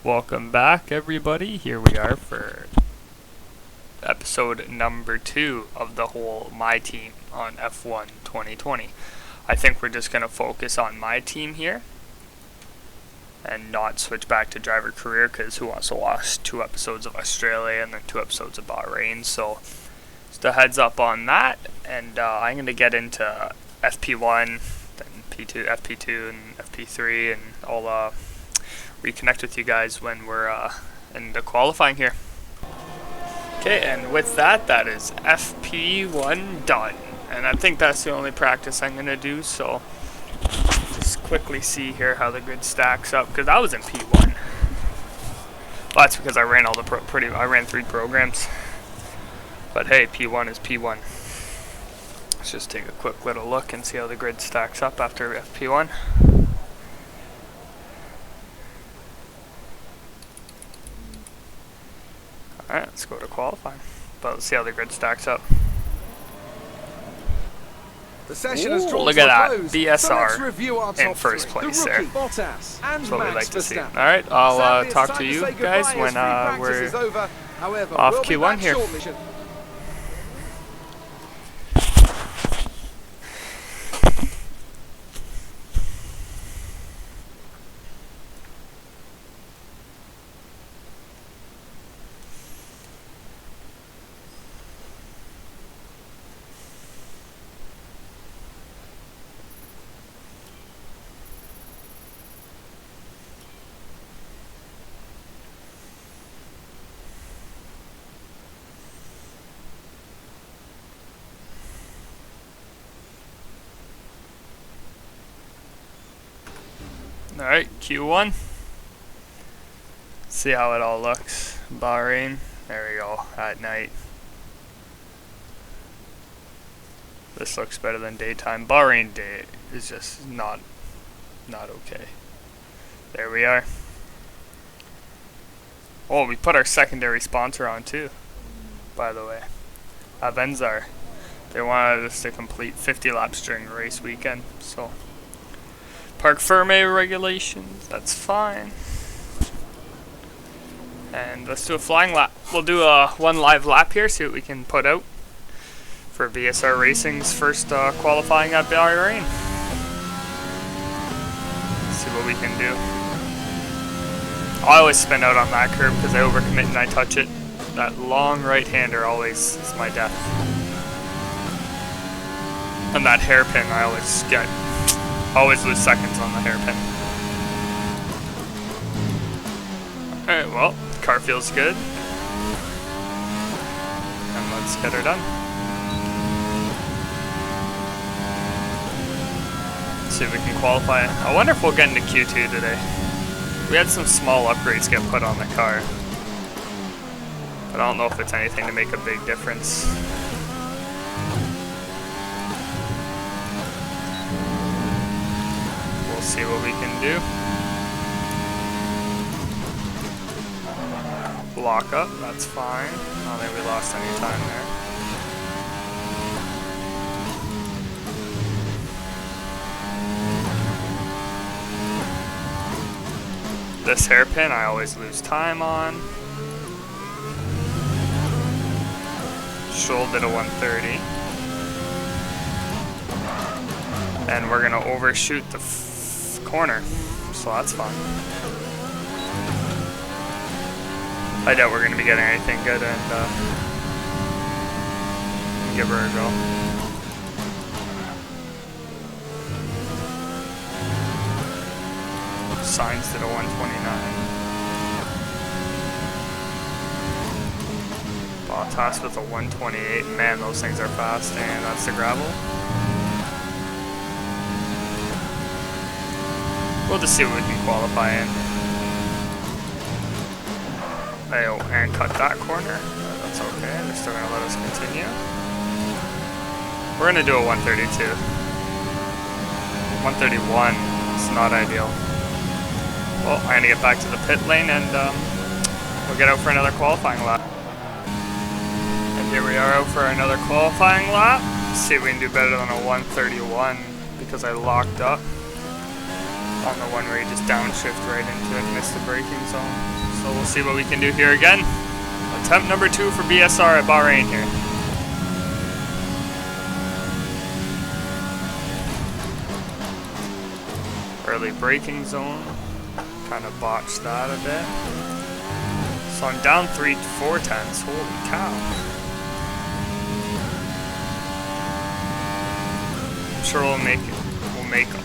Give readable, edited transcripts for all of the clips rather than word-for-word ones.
Welcome back, everybody. Here we are for episode number 2 of the whole My Team on F1 2020. I think we're just going to focus on my team here and not switch back to driver career, because who wants to watch 2 episodes of Australia and then 2 episodes of Bahrain? So just a heads up on that, and I'm going to get into FP1, then P2, FP2, and FP3, and I'll reconnect with you guys when we're in the qualifying here. Okay, and with that, that is FP1 done. And I think that's the only practice I'm going to do, so just quickly see here how the grid stacks up, because I was in P1. Well, that's because I ran all the I ran 3 programs. But hey, P1 is P1. Let's just take a quick little look and see how the grid stacks up after FP1. Alright, let's go to qualifying. But let's see how the grid stacks up. The session has drawn look at that, close. BSR in first place there. Bottas and That's what we like to see. Verstappen. Alright, I'll Sadly, talk to you guys when we're off Q1 here. Alright, Q1. See how it all looks. Bahrain. There we go, at night. This looks better than daytime. Bahrain day is just not okay. There we are. Oh, we put our secondary sponsor on too, by the way. Avenzar. They wanted us to complete 50 laps during the race weekend, so Parc Fermé regulations, that's fine. And let's do a flying lap. We'll do a 1 live lap here, see what we can put out for VSR Racing's first qualifying at Bahrain. See what we can do. I always spin out on that curb because I overcommit and I touch it. That long right-hander always is my death. And that hairpin I always lose seconds on the hairpin. Alright, well, the car feels good. And let's get her done. Let's see if we can qualify. I wonder if we'll get into Q2 today. We had some small upgrades get put on the car, but I don't know if it's anything to make a big difference. See what we can do. Lock up, that's fine. I don't think we lost any time there. This hairpin I always lose time on. Shoulder to 130. And we're gonna overshoot the corner, so that's fun. I doubt we're going to be getting anything good, and give her a go. Signs to the 129. Bottas with a 128. Man, those things are fast, and that's the gravel. We'll just see what we can qualify in. Oh, and cut that corner. That's okay, they're still going to let us continue. We're going to do a 132. 131 is not ideal. Well, I'm going to get back to the pit lane and we'll get out for another qualifying lap. And here we are out for another qualifying lap. Let's see if we can do better than a 131 because I locked up. On the one where you just downshift right into it, miss the braking zone. So we'll see what we can do here again. Attempt number 2 for BSR at Bahrain here. Early braking zone. Kind of botched that a bit. So I'm down 4 tenths. Holy cow. I'm sure we'll make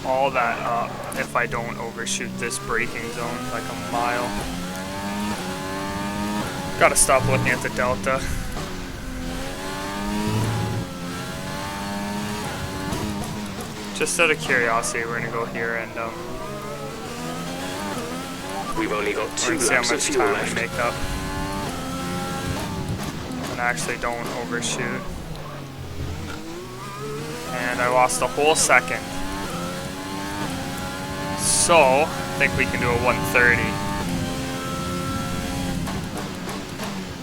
all that up if I don't overshoot this braking zone like a mile. Gotta stop looking at the delta. Just out of curiosity, we're gonna go here and we've only got 2 see how laps of much fuel time left. we make up. And actually don't overshoot. And I lost a whole second. So, I think we can do a 130.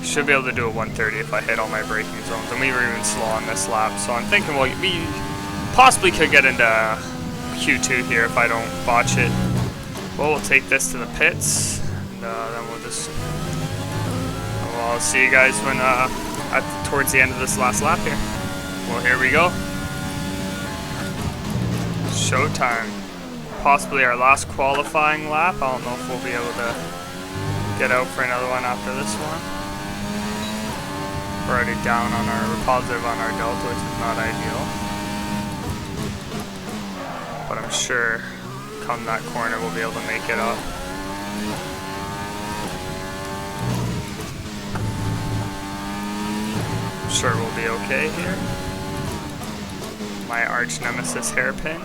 Should be able to do a 130 if I hit all my braking zones. And we were even slow on this lap. So I'm thinking we possibly could get into Q2 here if I don't botch it. Well, we'll take this to the pits. And then we'll just... Well, I'll see you guys when towards the end of this last lap here. Well, here we go. Showtime. Possibly our last qualifying lap. I don't know if we'll be able to get out for another one after this one. We're already down on we're positive on our delta, which is not ideal. But I'm sure come that corner we'll be able to make it up. I'm sure we'll be okay here. My arch nemesis hairpin.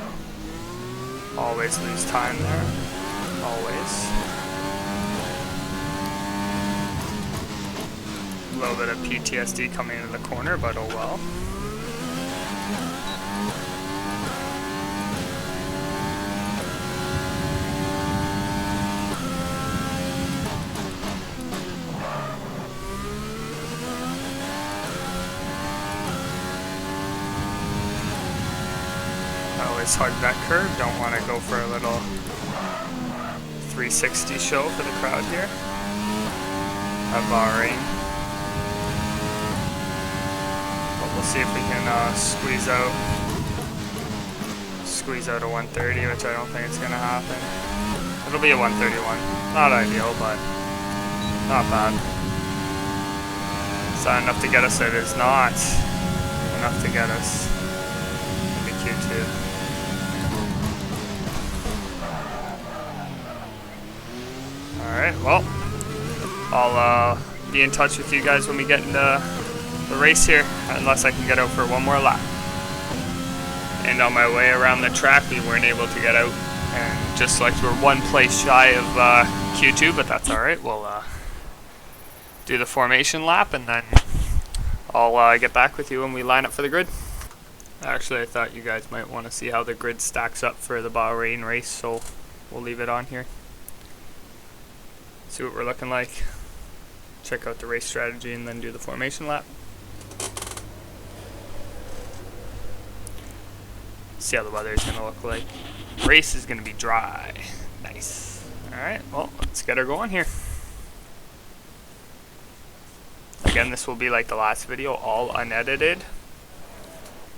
Always lose time there. Always. A little bit of PTSD coming into the corner, but oh well. I always hug that curve, don't want to go for a little 360 show for the crowd here at Bahrain. But we'll see if we can squeeze out a 130, which I don't think is going to happen. It'll be a 131. Not ideal, but not bad. Is that enough to get us? It is not enough to get us into Q2. Alright, well, I'll be in touch with you guys when we get into the race here, unless I can get out for one more lap. And on my way around the track, we weren't able to get out, and just like we're one place shy of Q2, but that's alright. We'll do the formation lap, and then I'll get back with you when we line up for the grid. Actually, I thought you guys might want to see how the grid stacks up for the Bahrain race, so we'll leave it on here. See what we're looking like. Check out the race strategy and then do the formation lap. See how the weather is going to look like. Race is going to be dry. Nice. Alright, well, let's get her going here. Again, this will be like the last video, all unedited.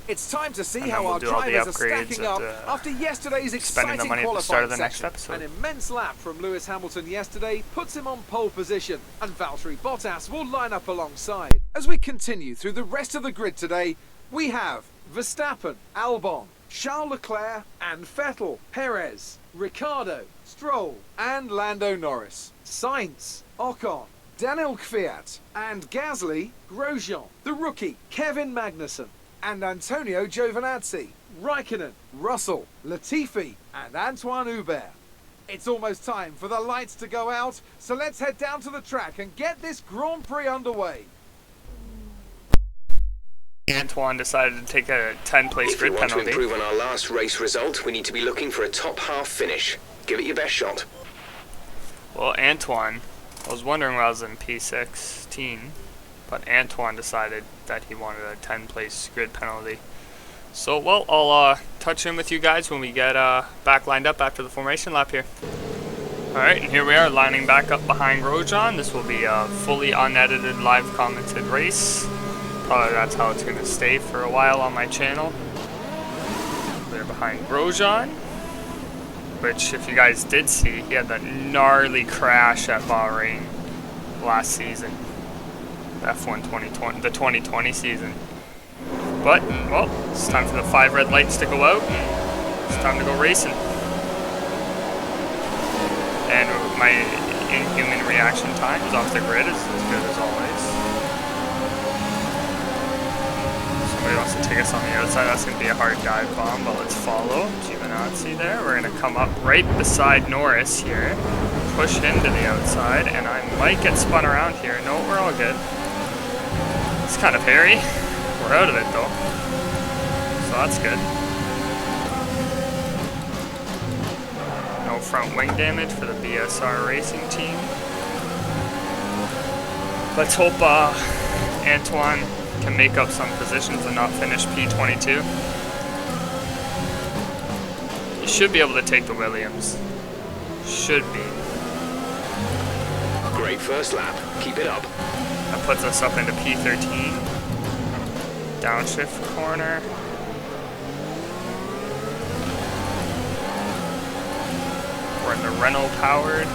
It's time to see And how we'll our do all the drivers are upgrades stacking at up after yesterday's spending the exciting money at the start qualifying of the next section. episode. An immense lap from Lewis Hamilton yesterday puts him on pole position, and Valtteri Bottas will line up alongside. As we continue through the rest of the grid today, we have Verstappen, Albon, Charles Leclerc and Vettel, Perez, Ricciardo, Stroll and Lando Norris, Sainz, Ocon, Daniel Kvyat and Gasly, Grosjean, the rookie Kevin Magnussen and Antonio Giovinazzi, Raikkonen, Russell, Latifi and Antoine Hubert. It's almost time for the lights to go out, so let's head down to the track and get this Grand Prix underway. Antoine decided to take a 10-place grid penalty. If we want to improve on our last race result, we need to be looking for a top half finish. Give it your best shot. Well, Antoine, I was wondering why I was in P16, but Antoine decided that he wanted a 10-place grid penalty. So, well, I'll touch in with you guys when we get back lined up after the formation lap here. Alright, and here we are lining back up behind Grosjean. This will be a fully unedited, live commented race. Probably that's how it's going to stay for a while on my channel. We're behind Grosjean, which, if you guys did see, he had that gnarly crash at Bahrain last season. F1 2020, the 2020 season. But, well, it's time for the 5 red lights to go out. It's time to go racing. And my inhuman reaction time is off the grid is as good as always. Somebody wants to take us on the outside. That's going to be a hard dive bomb, but let's follow Giovinazzi there. We're going to come up right beside Norris here. Push him to the outside, and I might get spun around here. No, we're all good. It's kind of hairy. We're out of it though, so that's good. No front wing damage for the BSR racing team. Let's hope Antoine can make up some positions and not finish P22. You should be able to take the Williams. Should be. Great first lap. Keep it up. That puts us up into P13. Downshift corner. We're in the Renault powered.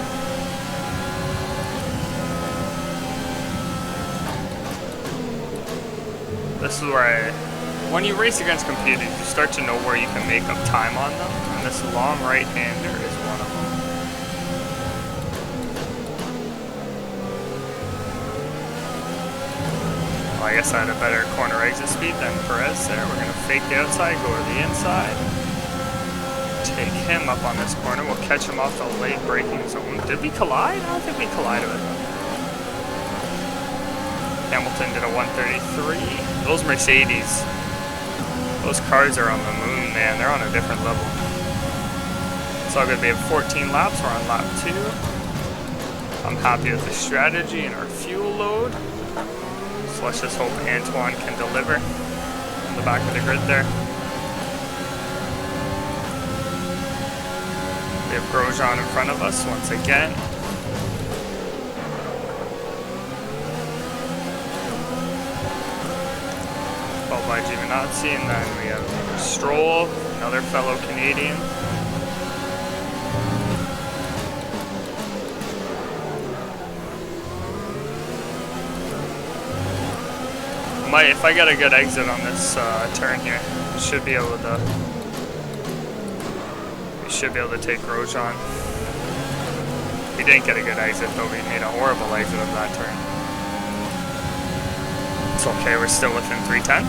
This is where when you race against computers, you start to know where you can make up time on them, and this long right-hander is one of them. I guess I had a better corner exit speed than Perez there. We're going to fake the outside, go to the inside. Take him up on this corner. We'll catch him off the late braking zone. Did we collide? I don't think we collided with him. Hamilton did a 133. Those Mercedes, those cars are on the moon, man. They're on a different level. It's all good. We have 14 laps. We're on lap 2. I'm happy with the strategy and our fuel load. So let's just hope Antoine can deliver on the back of the grid there. We have Grosjean in front of us once again. Followed by Giovinazzi, and then we have Stroll, another fellow Canadian. If I get a good exit on this turn here, we should be able to take Grosjean. We didn't get a good exit though. We made a horrible exit of that turn. It's okay. We're still within 3/10.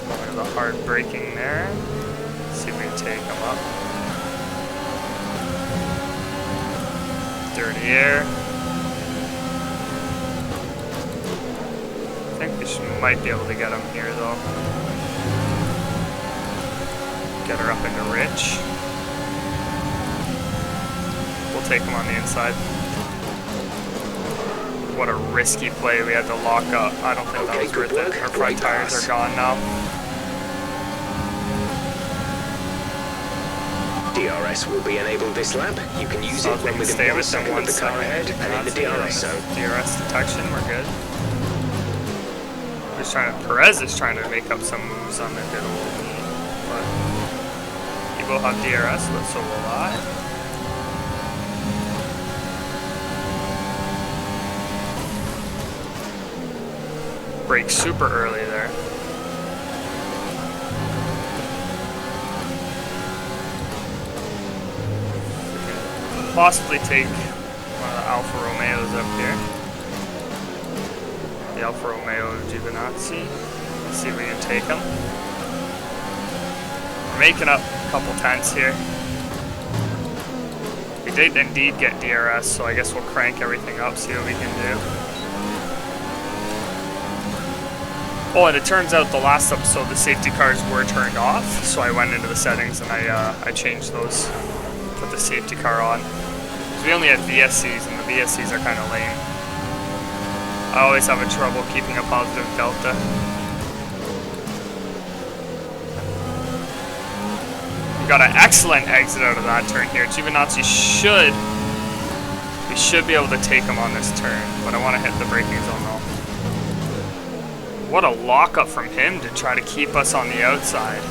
Look at the hard braking there. Let's see if we can take him up. Dirty air. I think we might be able to get him here though. Get her up into Rich. We'll take him on the inside. What a risky play. We had to lock up. I don't think that was worth it. Our front tires are gone now. DRS will be enabled this lap. You can use it when within 1 second of the car ahead and in the DRS zone. DRS detection, we're good. Perez is trying to make up some moves on the good old knee, but he will have DRS, but so will I. Brake super early there. Possibly take one of the Alfa Romeos up here. The Alfa Romeo Giovinazzi. Let's see if we can take him. We're making up a couple tenths here. We did indeed get DRS, so I guess we'll crank everything up, see what we can do. Oh, and it turns out the last episode the safety cars were turned off, so I went into the settings and I changed those. Put the safety car on. Because we only had VSCs, and the VSCs are kind of lame. I always have trouble keeping a positive delta. We got an excellent exit out of that turn here. Giovinazzi we should be able to take him on this turn, but I want to hit the braking zone though. What a lockup from him to try to keep us on the outside.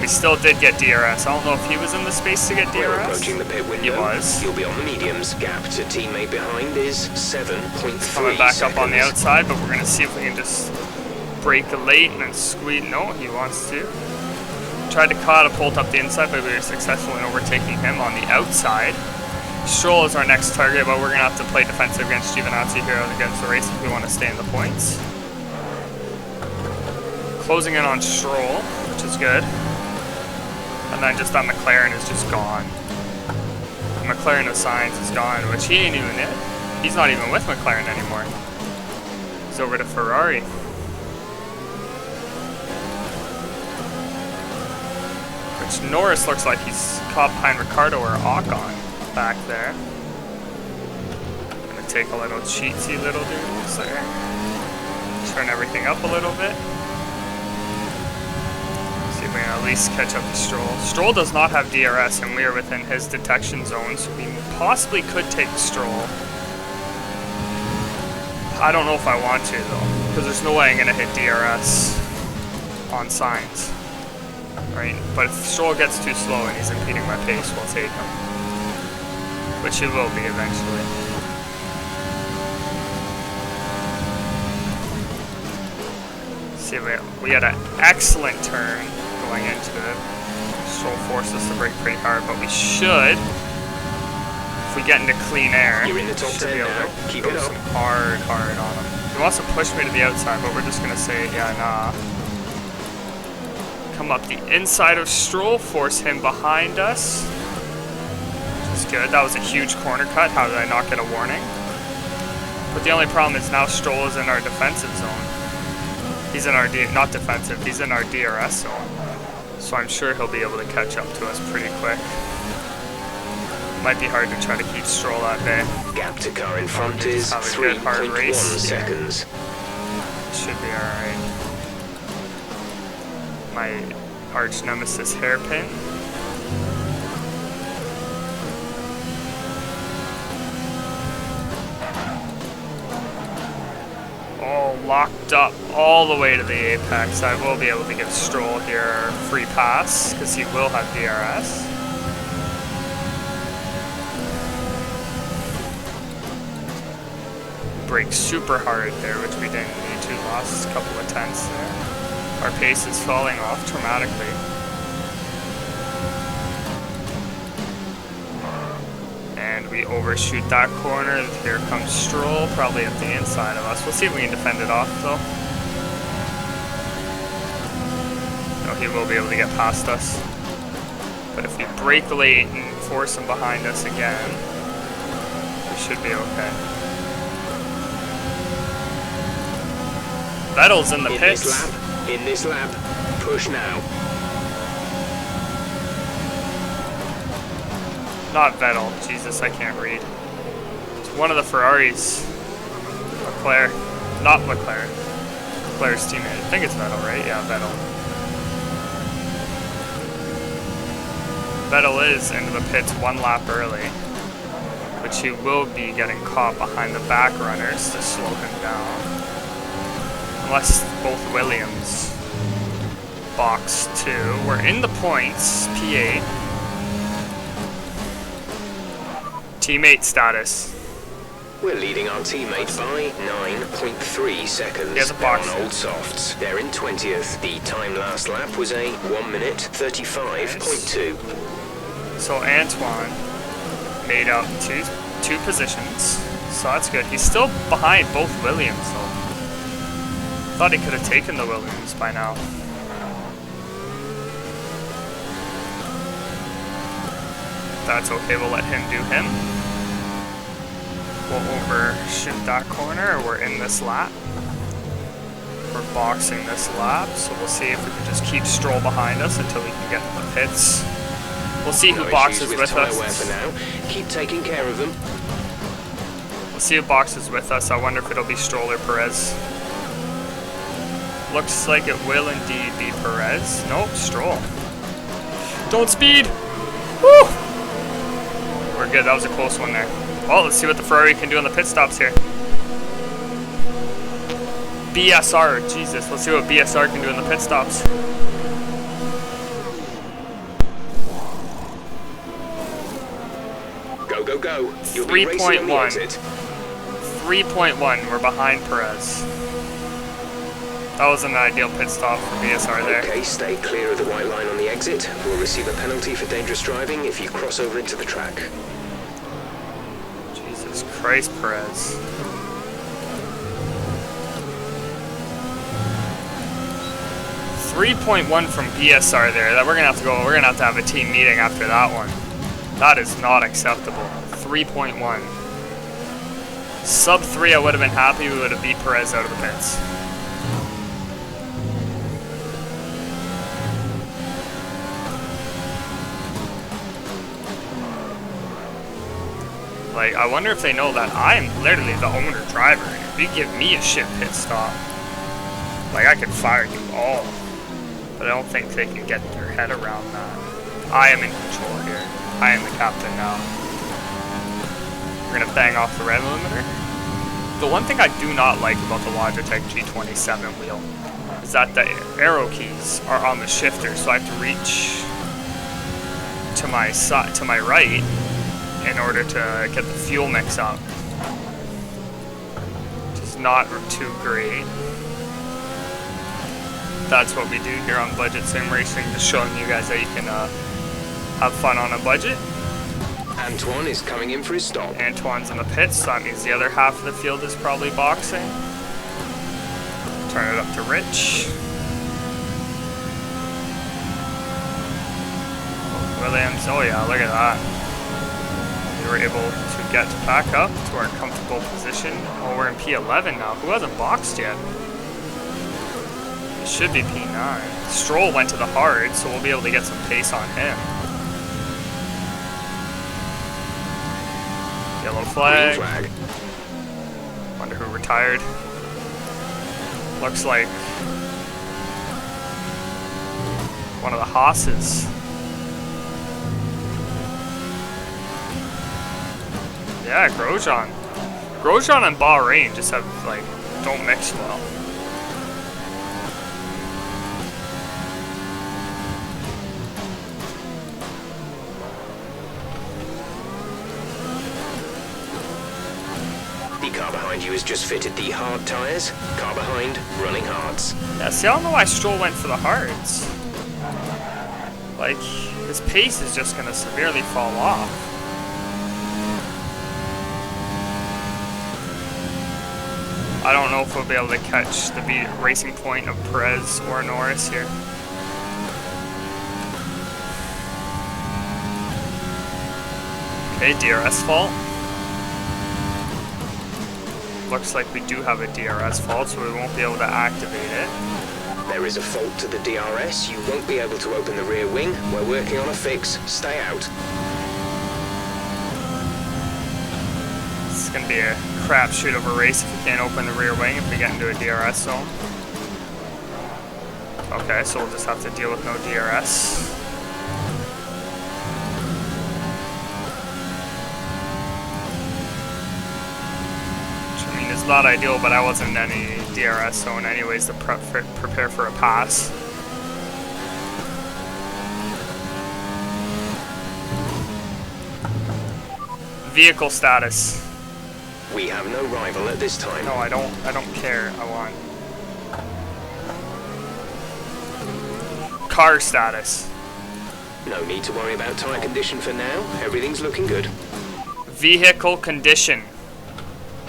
We still did get DRS. I don't know if he was in the space to get DRS. We're approaching the pit window. He was. You'll be on the mediums. Gap to teammate behind is 7.3 Coming back seconds. up on the outside, but we're going to see if we can just break late and then squeeze. No, he wants to. Tried to catapult up the inside, but we were successful in overtaking him on the outside. Stroll is our next target, but we're going to have to play defensive against Giovinazzi here against the race if we want to stay in the points. Closing in on Stroll, which is good. And then just that McLaren is just gone. McLaren of Science is gone, which he ain't even in. He's not even with McLaren anymore. He's over to Ferrari. Which Norris looks like he's caught behind Ricardo or Ocon back there. Gonna take a little cheatsy little dudes there. Turn everything up a little bit. See if we can at least catch up to Stroll. Stroll does not have DRS and we are within his detection zone, so we possibly could take Stroll. I don't know if I want to though, because there's no way I'm gonna hit DRS on Sainz. Right, but if Stroll gets too slow and he's impeding my pace, we'll take him. Which he will be eventually. See, we had an excellent turn going into it. Stroll forced us to brake pretty hard, but we should, if we get into clean air, You're in the top should 10 be able now. to Keep go it up. some hard on him. He wants to push me to the outside, but we're just gonna say, yeah, nah. Come up the inside of Stroll, force him behind us. Which is good. That was a huge corner cut. How did I not get a warning? But the only problem is now Stroll is in our defensive zone. He's in our, not defensive, he's in our DRS zone. So I'm sure he'll be able to catch up to us pretty quick. Might be hard to try to keep Stroll at bay. Gap to car in front is Have a good hard 3.1 race. seconds. Should be alright. My arch nemesis hairpin. All locked up all the way to the apex. I will be able to give Stroll here a free pass because he will have DRS. Brake super hard there, which we didn't need to. Lost a couple of tenths there. Our pace is falling off dramatically. And we overshoot that corner. Here comes Stroll, probably at the inside of us. We'll see if we can defend it off though. No, he will be able to get past us. But if we brake late and force him behind us again, we should be okay. Vettel's in the pits. In this lap, push now. Not Vettel. Jesus, I can't read. It's one of the Ferraris. McLaren. Not McLaren. McLaren's teammate. I think it's Vettel, right? Yeah, Vettel. Vettel is into the pits one lap early, which he will be getting caught behind the back runners to slow him down. Unless both Williams box 2. We're in the points, P8. Teammate status. We're leading our teammate by 9.3 seconds. He has a box. They're on old softs. They're in 20th. The time last lap was a 1 minute 35.2. So Antoine made up two positions. So that's good. He's still behind both Williams though. Thought he could have taken the Williams by now. That's okay, we'll let him do him. We'll overshoot that corner, we're in this lap. We're boxing this lap, so we'll see if we can just keep Stroll behind us until we can get to the pits. We'll see who boxes with us. For now. Keep taking care of them. We'll see who boxes with us. I wonder if it'll be Stroll or Perez. Looks like it will indeed be Perez. Nope, Stroll. Don't speed! Woo! We're good, that was a close one there. Well, let's see what the Ferrari can do on the pit stops here. BSR, Jesus, let's see what BSR can do in the pit stops. Go, go, go. You'll be racing on the exit. 3.1, we're behind Perez. That was an ideal pit stop for BSR there. Okay, stay clear of the white line on the exit. We'll receive a penalty for dangerous driving if you cross over into the track. Jesus Christ, Perez. .1 from BSR there. That we're gonna have to go. We're gonna have to have a team meeting after that one. That is not acceptable. 3.1. Sub 3, I would have been happy. We would have beat Perez out of the pits. Like, I wonder if they know that I'm literally the owner driver. If you give me a shit pit stop, like, I could fire you all. But I don't think they can get their head around that. I am in control here. I am the captain now. We're gonna bang off the red limiter. The one thing I do not like about the Logitech G27 wheel is that the arrow keys are on the shifter, so I have to reach to my side, to my right, in order to get the fuel mix up. Which is not too great. That's what we do here on Budget Sim Racing, just showing you guys that you can have fun on a budget. Antoine is coming in for his stop. Antoine's in the pits, so that means the other half of the field is probably boxing. Turn it up to Rich. Williams, oh yeah, look at that. We were able to get back up to our comfortable position. Oh, we're in P11 now. Who hasn't boxed yet? It should be P9. Stroll went to the hard, so we'll be able to get some pace on him. Yellow flag. Green flag. Wonder who retired. Looks like one of the Haas's. Yeah, Grosjean. Grosjean and Bahrain just have, like, don't mix well. The car behind you has just fitted the hard tyres. Car behind, running hards. Yeah, see, I don't know why Stroll went for the hards. Like, his pace is just going to severely fall off. I don't know if we'll be able to catch the racing point of Perez or Norris here. Okay, DRS fault. Looks like we do have a DRS fault, so we won't be able to activate it. There is a fault to the DRS. You won't be able to open the rear wing. We're working on a fix. Stay out. It's going to be a crapshoot of a race if we can't open the rear wing if we get into a DRS zone. Okay, so we'll just have to deal with no DRS. Which, I mean, is not ideal, but I wasn't in any DRS zone anyways to prepare for a pass. Vehicle status. We have no rival at this time. No, I don't care. I want car status. No need to worry about tyre condition for now. Everything's looking good. Vehicle condition.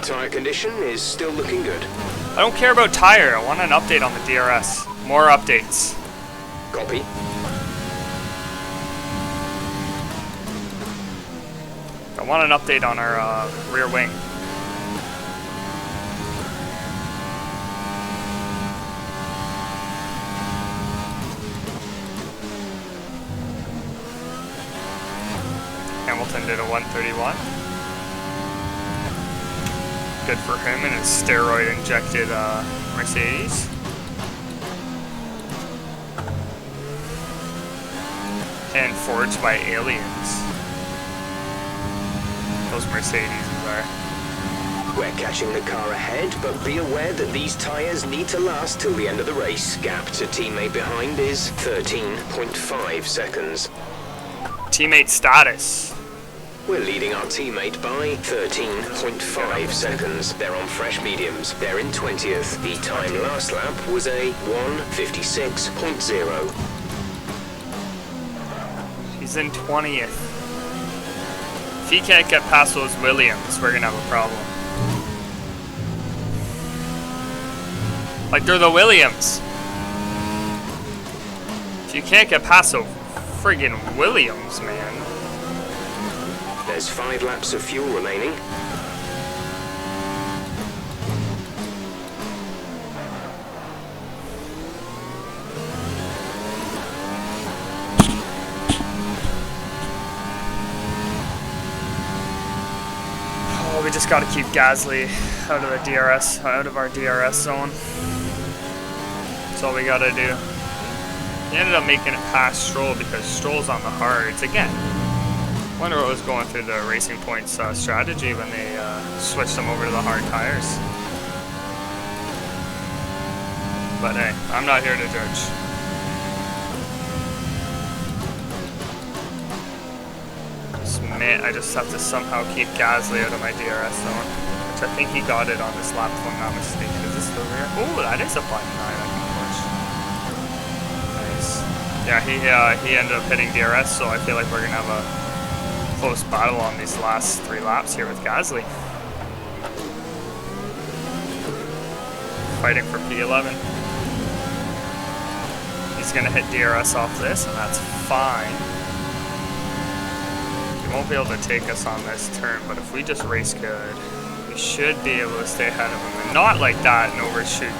Tyre condition is still looking good. I don't care about tire. I want an update on the DRS. More updates. Copy. I want an update on our rear wing. Hamilton did a 131. Good for him and his steroid-injected Mercedes. and forged by aliens. Those Mercedes are. We're catching the car ahead, but be aware that these tyres need to last till the end of the race. Gap to teammate behind is 13.5 seconds. Teammate status. We're leading our teammate by 13.5 seconds. They're on fresh mediums. They're in 20th. The time last lap was a 1:56.0. He's in 20th. If he can't get past those Williams, we're gonna have a problem. Like, they're the Williams. If you can't get past those friggin' Williams, man. There's 5 laps of fuel remaining. Oh, we just gotta keep Gasly out of the DRS, out of our DRS zone. That's all we gotta do. He ended up making it past Stroll because Stroll's on the hards again. Wonder what was going through the Racing Point's strategy when they switched them over to the hard tires. But hey, I'm not here to judge. I just have to somehow keep Gasly out of my DRS zone, which I think he got it on this lap if I'm not mistaken. Is this the rear? Oh, that is a button I can push. Nice. Yeah, he ended up hitting DRS, so I feel like we're gonna have a close battle on these last 3 laps here with Gasly. Fighting for P11. He's gonna hit DRS off this, and that's fine. He won't be able to take us on this turn, but if we just race good, we should be able to stay ahead of him, and not like that and overshoot.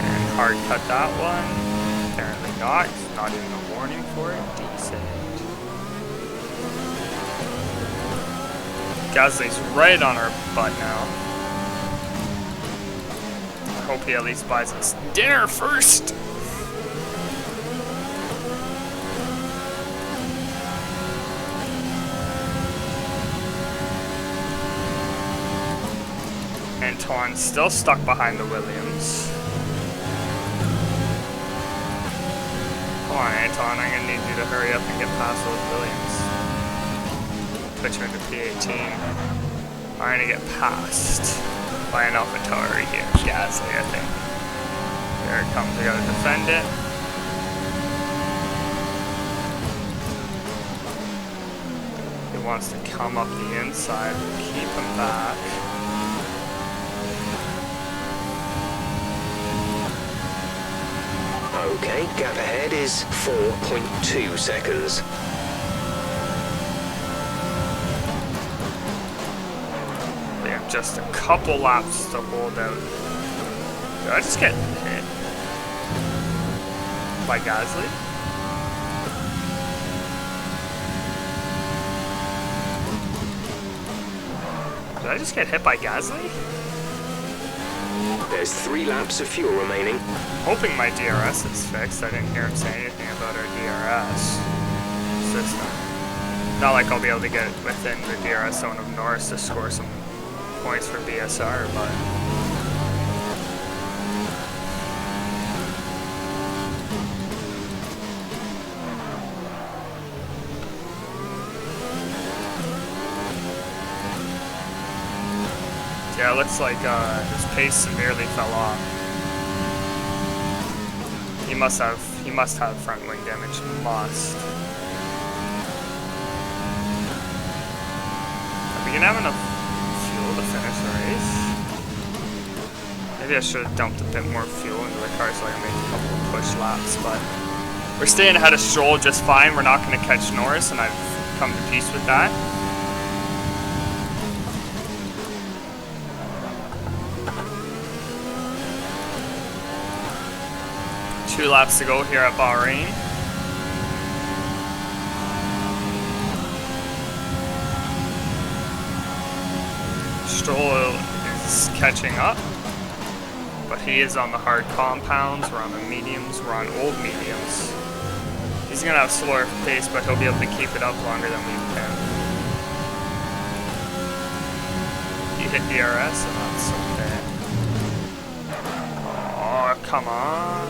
And hard cut that one. Apparently not. Not even a warning for it. Decent. Gasly's right on our butt now. I hope he at least buys us dinner first. Anton's still stuck behind the Williams. Come on, Anton, I'm gonna need you to hurry up and get past those Williams. Put you into P18. I'm gonna get passed by an AlphaTauri here. Gasly, I think. There it comes, I gotta defend it. He wants to come up the inside, we'll keep him back. Okay, gap ahead is 4.2 seconds. We have just a couple laps to hold out. Did I just get hit by Gasly? Did I just get hit by Gasly? There's 3 laps of fuel remaining. Hoping my DRS is fixed. I didn't hear him say anything about our DRS system. Not like I'll be able to get within the DRS zone of Norris to score some points for BSR, but yeah, it looks like his pace severely fell off. He must have front wing damage. Must. Are we gonna have enough fuel to finish the race? Maybe I should have dumped a bit more fuel into the car so I can make a couple of push laps, but we're staying ahead of Stroll just fine. We're not gonna catch Norris, and I've come to peace with that. Two laps to go here at Bahrain. Stroll is catching up. But he is on the hard compounds, we're on the mediums, we're on old mediums. He's gonna have slower pace, but he'll be able to keep it up longer than we can. He hit DRS, and that's okay. Oh, come on.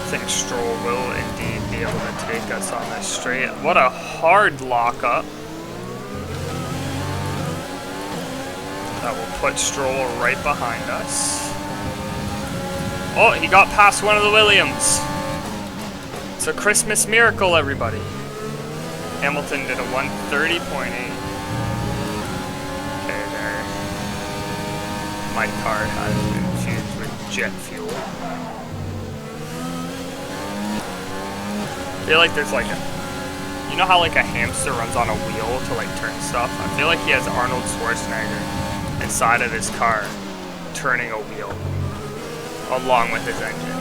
I think Stroll will indeed be able to take us on this straight. What a hard lockup. That will put Stroll right behind us. Oh, he got past one of the Williams. It's a Christmas miracle, everybody. Hamilton did a 130.8. Okay, there. My car has been infused with jet fuel. I feel like there's like a, you know how like a hamster runs on a wheel to like turn stuff? I feel like he has Arnold Schwarzenegger inside of his car turning a wheel along with his engine.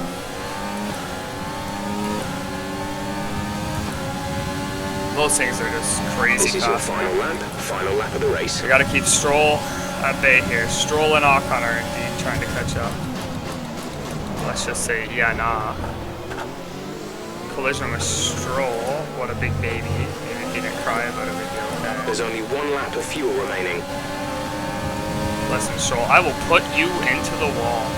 Those things are just crazy. This is your final lap of the race. We gotta keep Stroll at bay here. Stroll and Ocon are indeed trying to catch up. Let's just say, yeah, nah. Collision with Stroll. What a big baby. Maybe if he didn't cry about it, we'd be okay. There's only 1 lap of fuel remaining. Listen, Stroll, I will put you into the wall.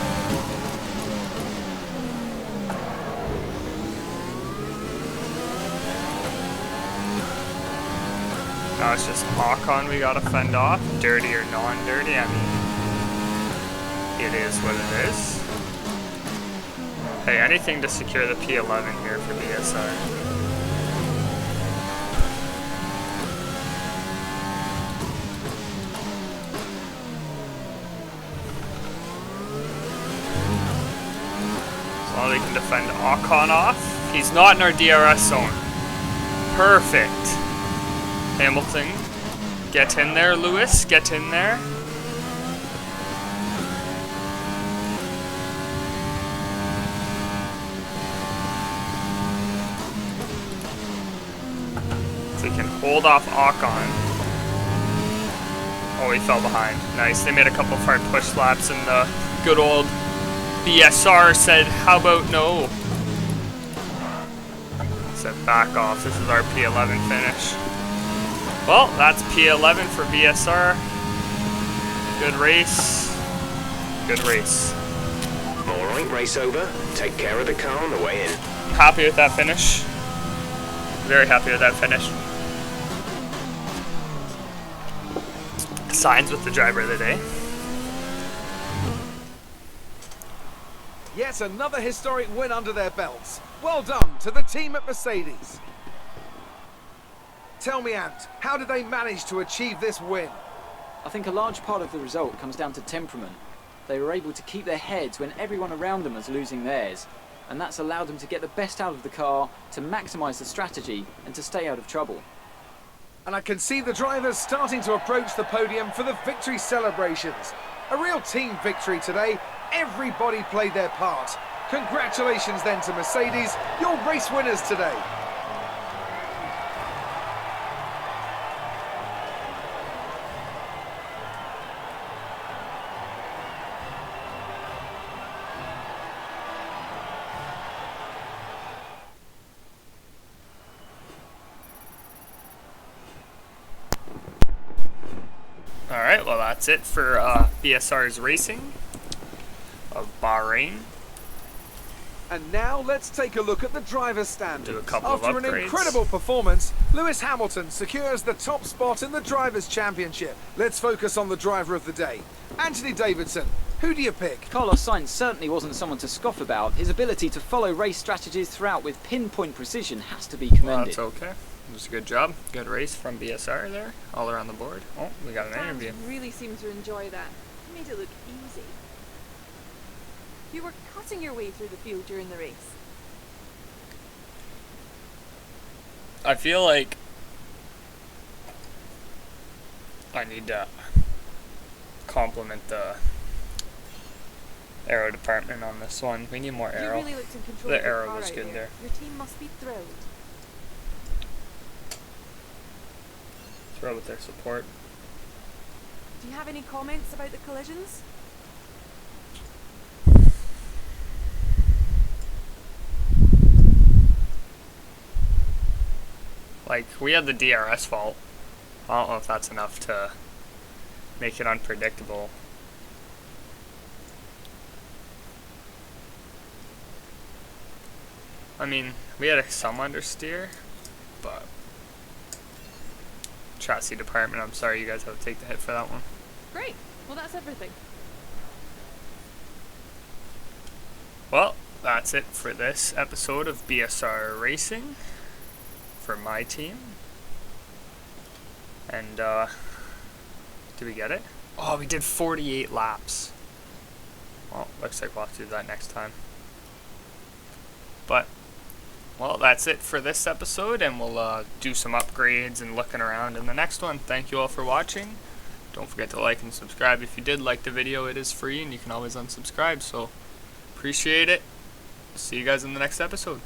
Now it's just Ocon we gotta fend off. Dirty or non-dirty, I mean, it is what it is. Hey, anything to secure the P11 here for BSR. As long as we can defend Ocon off. He's not in our DRS zone. Perfect. Hamilton, get in there, Lewis, get in there. So we can hold off Ocon. Oh, he fell behind. Nice, they made a couple of hard push laps and the good old BSR said, how about no? Said back off, this is our P11 finish. Well, that's P11 for BSR. Good race. Good race. Alright, race over. Take care of the car on the way in. I'm happy with that finish. Very happy with that finish. Signs with the driver of the day. Yet another historic win under their belts. Well done to the team at Mercedes. Tell me, Ant, how did they manage to achieve this win? I think a large part of the result comes down to temperament. They were able to keep their heads when everyone around them was losing theirs, and that's allowed them to get the best out of the car, to maximise the strategy, and to stay out of trouble. And I can see the drivers starting to approach the podium for the victory celebrations. A real team victory today. Everybody played their part. Congratulations then to Mercedes, your race winners today. Alright, well that's it for BSR's racing of Bahrain. And now let's take a look at the driver's standings. Do a couple of After an upgrades. incredible performance, Lewis Hamilton secures the top spot in the Drivers' Championship. Let's focus on the driver of the day. Anthony Davidson, who do you pick? Carlos Sainz certainly wasn't someone to scoff about. His ability to follow race strategies throughout with pinpoint precision has to be Well, commended. that's okay. It was a good job. Good race from BSR there, all around the board. Oh, we got an interview. Fans really seemed to enjoy that. It made it look easy. You were cutting your way through the field during the race. I feel like I need to compliment the aero department on this one. We need more You aero. really looked in control The of your arrow car was out good there. Your team must be thrilled. Throw with their support. Do you have any comments about the collisions? Like, we had the DRS fault. I don't know if that's enough to make it unpredictable. I mean, we had some understeer, but chassis department, I'm sorry you guys have to take the hit for that one. Great. Well, that's everything. Well, that's it for this episode of BSR Racing for my team. And, did we get it? Oh, we did 48 laps. Well, looks like we'll have to do that next time. But, well, that's it for this episode, and we'll do some upgrades and looking around in the next one. Thank you all for watching. Don't forget to like and subscribe. If you did like the video, it is free, and you can always unsubscribe, so appreciate it. See you guys in the next episode.